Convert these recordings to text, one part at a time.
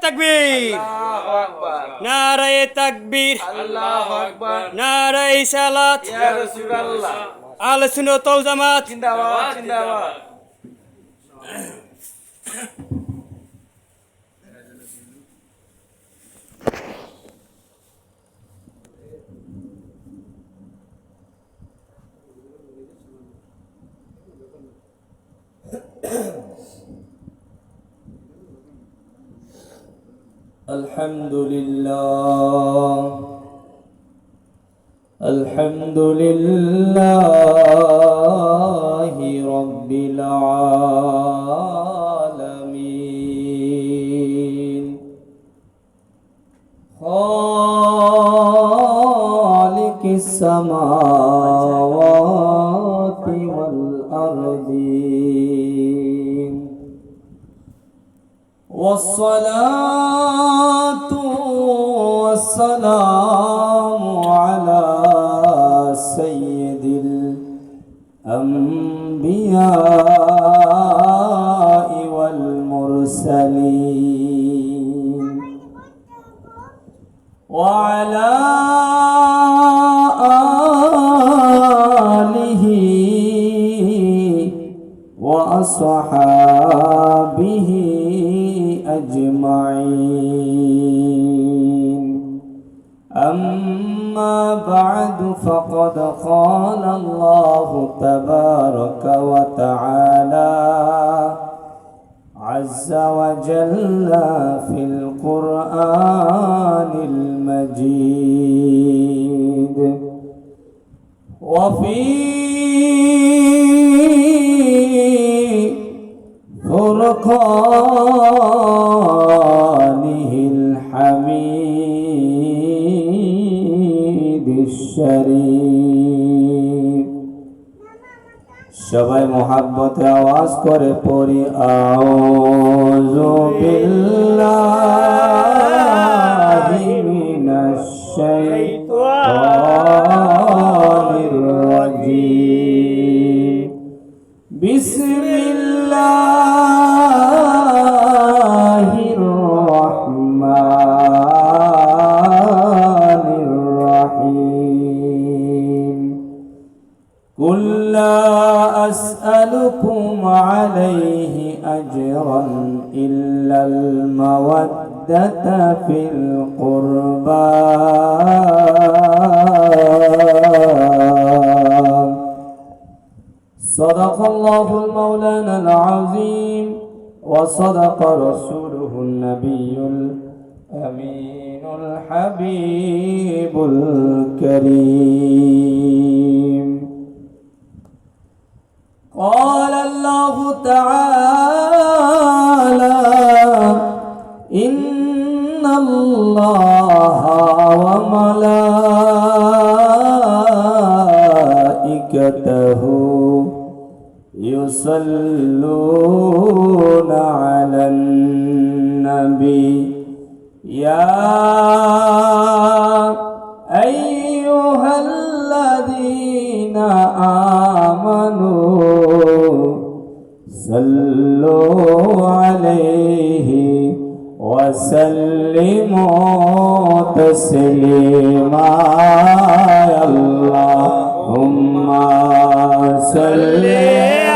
তাকবীর, আল্লাহু আকবার, নারায়ে তাকবীর, আল্লাহু আকবার, নারায়ে সালাত, ইয়া রাসূলুল্লাহ, আহলে সুন্নাত ওয়াল জামাত। জিন্দাবাদ জিন্দাবাদ। الحمد لله الحمد لله رب العالمين خالق السماوات والأرضين والصلاة والسلام على سيد الأنبياء والمرسلين وعلى آله وأصحابه أجمعين. أما بعد فقد قال الله تبارك وتعالى عز وجل في القرآن المجيد وفي فرقانه الحميد الشريف. সবাই মোহাব্বতে আওয়াজ করে পড়ি আউযু বিল্লাহি মিনাশ শাইতানির রাজিম. বিসমিল্লাহির রহমানির রহিম. কুল লা আসআলুকুম আলাইহি আজরান ইল্লাল মাওয়াদ্দাতা ফিল কুরবা. صدق الله المولانا العظيم وصدق رسوله النبي الأمين الحبيب الكريم. قال الله تعالى إن الله وملائكته يصلون على النبي يا أيها الذين آمنوا صلوا عليه وسلموا تسليما. اللهم صل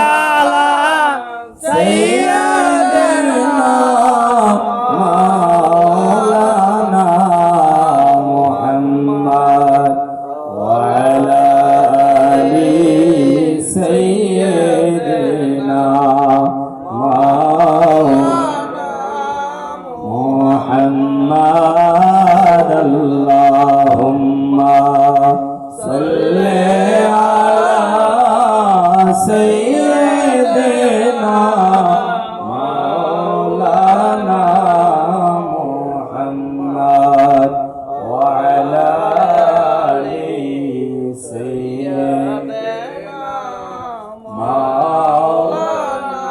على سيدنا مولانا محمد وعلى آل سيدنا مولانا محمد. اللهم صل سيدنا مولانا محمد وعلى آل سيدنا مولانا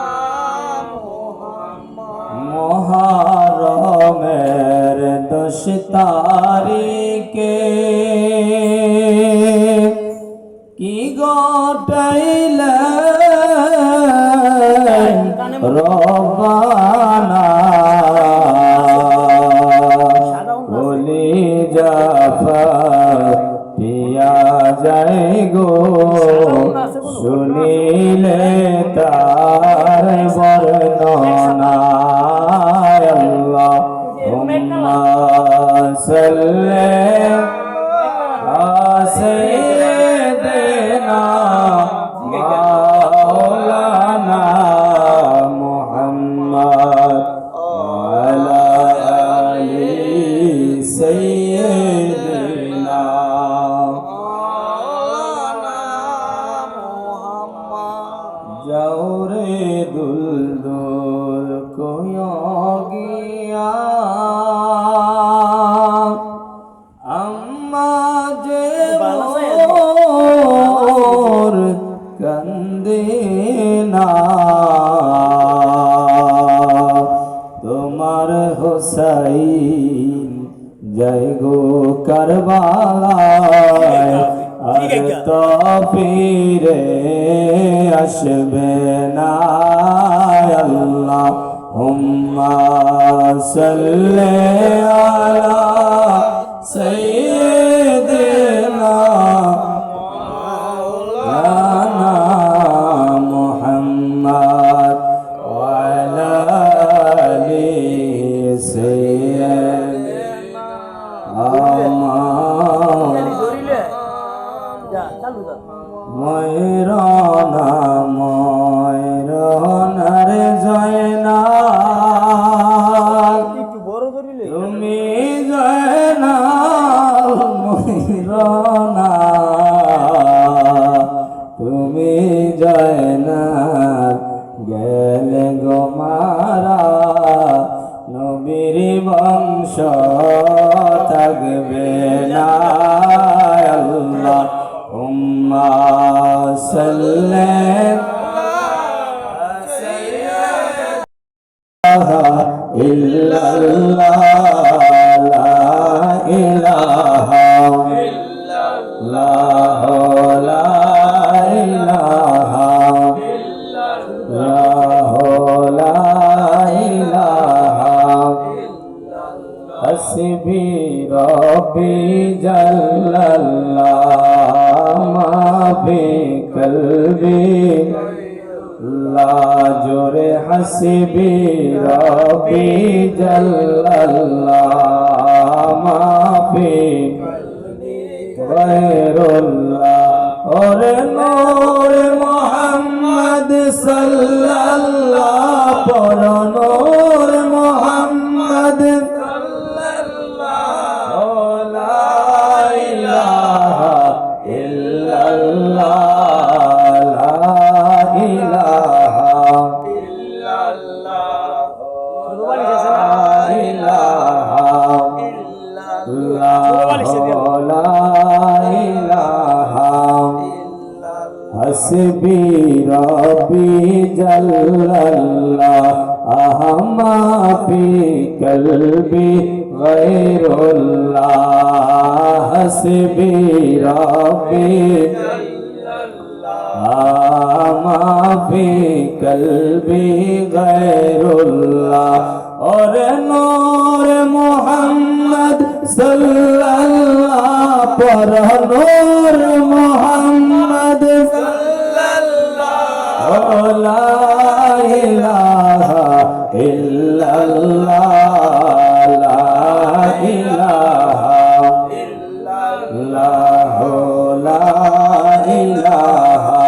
محرমের 10 তারিখে কি ঘটাইলেন রব্বানা salli ala sayyidina maulana Muhammad wa ala ali sayyidina jaure duldul koyogiya amma je mor kandina তোমার হোসাইন জয় গো কারবালায় আর তো ফিরে আসবে না আল্লাহ হুম্মা সাল্লি আলা সাইয়্যিদিনা মাওলানা মুহাম্মদ ওয়া আলা আলি সাইয়্যিদিনা ময়ূরনা ময়ূরনার জয়না তুমি জয়না ময়ূরনা তুমি জয়না গেলে গোমারা নবীর বংশ থাকবে না আল্লাহ হুম্মা সাল্লি ইল্লাল্লাহ লা ইলাহা ইল্লাল্লাহ লা ইলাহা ইল্লাল্লাহ লা ইলাহা হাসবি রব্বি জাল্লাল্লাহ মা ফি কলবি লা জোরে হাসবি রব্বি জাল্লাল্লাহ মা ফি গায়রুল্লাহ ওরে নূর মুহাম্মদ সাল্লাল্লাহ পর নূর মুহাম্মদ সাল্লাল্লাহ লা ইলাহা ইল্লাল্লাহ লা ইলাহা ইল্লাল্লাহ লা ইলাহা হাসবি রব্বি জাল্লাল্লাহ আহমা ফি কলবি গায়রুল্লাহ হাসবি রব্বি আহমা ফি কলবি গায়রুল্লাহ और नूर मोहम्मद सल्लल्लाह पर नूर मोहम्मद सल्लल्लाह ला इलाहा इल्लल्लाह ला इलाहा इल्लल्लाह ला इलाहा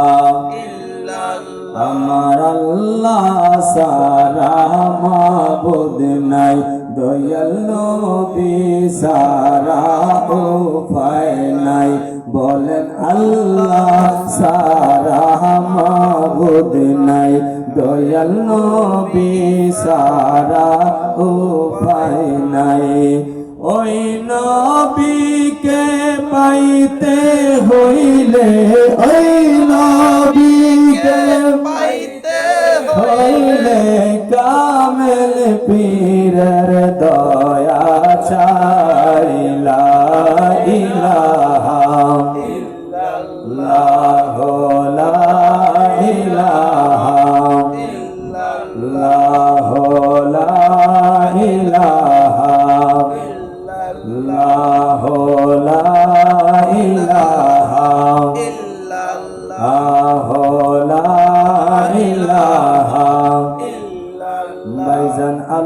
আমার আল্লাহ সারা মাবুদ নাই দয়াল নবী সারা উপায় নাই বলেন আল্লাহ সারা মাবুদ নাই দয়াল নবী সারা উপায় নাই ওই নবীকে পাইতে হইলে ওই নবীকে পাইতে হইলে কামেল পীরের দয়া চাই লা ইলাহা ইল্লাল্লাহ লা ইলাহা ইল্লাল্লাহ লা ইলাহা ইল্লাল্লাহ লা ইলাহা ইল্লাল্লাহ লা ইলাহা ভাইজান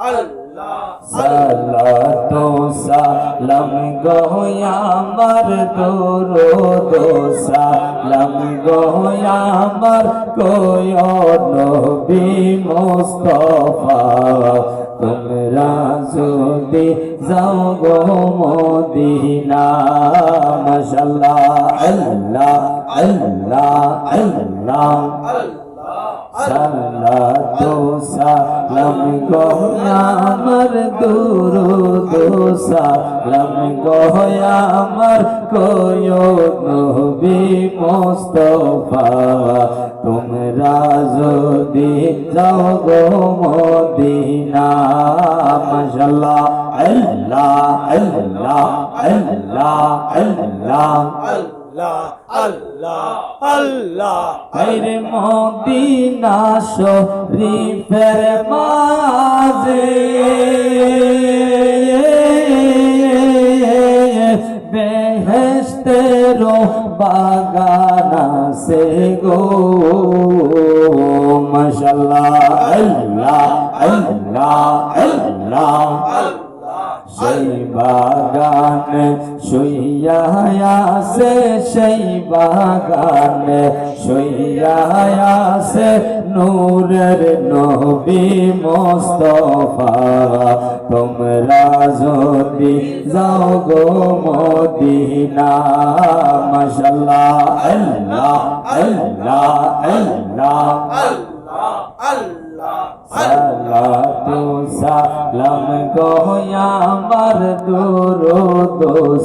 আল্লাহ সালাতু সালাম গো আমার দুরুদ সালাম গো আমার কোয় নবী মুস্তাফা তোমরা যদি যাও গো মদিনা মাশাআল্লাহ আল্লাহ আল্লাহ আল্লাহ সালাতু সালাম গো আমার দুরুদ সালাম গো আমার কোয় নবী মুস্তাফা তোমরা যদি যাও গো মদিনা মাশাআল্লাহ আল্লাহ আল্লাহ আল্লাহ আল্লাহ আল্লাহ আল্লাহ আল্লাহ আইরে মদিনা শরীফের মাঝে বেহেশতের বাগান আছে গো মাশাআল্লাহ আল্লাহ আল্লাহ আল্লাহ সেই বাগানে শুইয়া আছে সেই বাগানে শুইয়া আছে নূরের নবী মুস্তাফা তোমরা যদি যাও গো মদিনা মাশাআল্লাহ আল্লাহ আল্লাহ আল্লাহ সালাতু সালাম গো আমার দুরুদ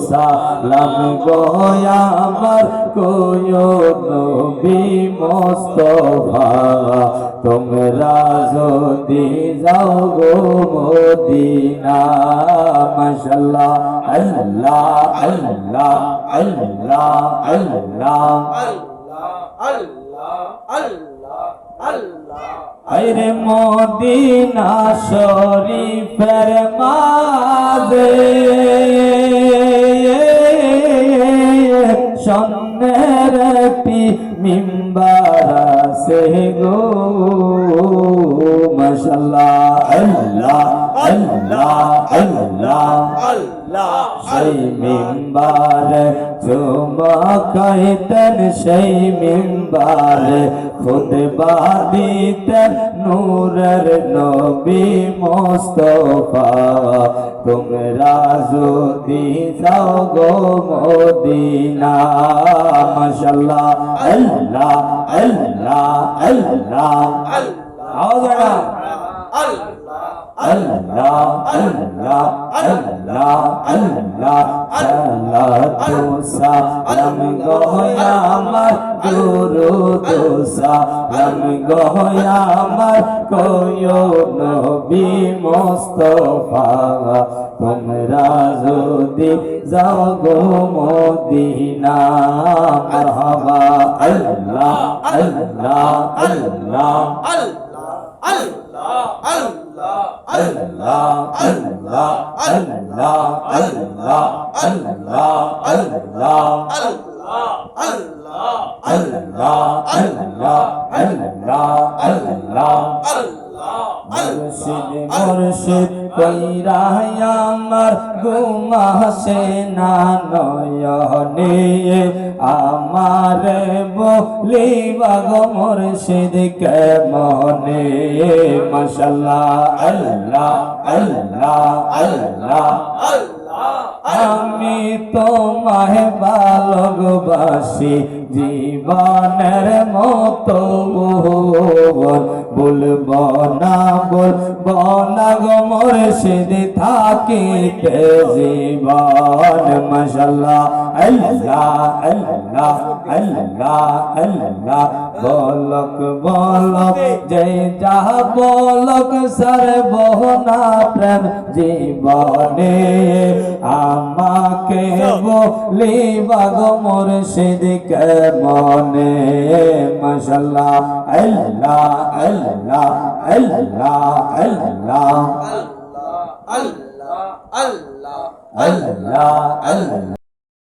সালাম গো আমার কোয় নবী মুস্তাফা তোমরা যদি যাও গো মদিনা মাশাআল্লাহ আল্লাহ আল্লাহ আল্লাহ আল্লাহ আইরে মদিনা শরীফের মাঝে স্বর্ণের একটি মিম্বার আছে গো মাশাআল্লাহ আল্লাহ আল্লাহ আল্লাহ সেই মিম্বারে চুমকাইতেন সেই মিম্বারে খুতবা দিতেন নূরের নবী মুস্তাফা তোমরা যদি যাও গো মদিনা মাশাআল্লাহ আল্লাহ আল্লাহ আল্লাহ আল্লাহ আল্লাহ আল্লাহ আল্লাহ আল্লাহ সালাতু সালাম গো আমার দুরুদ সালাম গো আমার কোয় নবী মুস্তাফা তোমরা যদি যাও গো মদিনা মারহাবা আল্লাহ আল্লাহ আল্লাহ Allah, Allah, Allah, Allah, Allah, Allah, মুর্শিদ মুর্শিদ কইরা আমার ঘুমাসে না নয়নে আমার বলিবা গো মুর্শিদ কেমনে মাশাআল্লাহ আল্লাহ আল্লাহ আল্লাহ আমি তোমায় ভালোবাসি জীবনের মতো বলবো না গো মুর্শিদ থাকিতে জীবন মাশাআল্লাহ আল্লাহ আল্লাহ আল্লাহ আল্লাহ বলক বলক যে যা বলক সর্বনা প্রেম জীবনে আমাকে বলিবা গো মুর্শিদ কেমনে মাশাআল্লাহ আল্লাহ আল্লাহ আল্লাহ আল্লাহ আল্লাহ আল্লাহ আল্লাহ আল্লাহ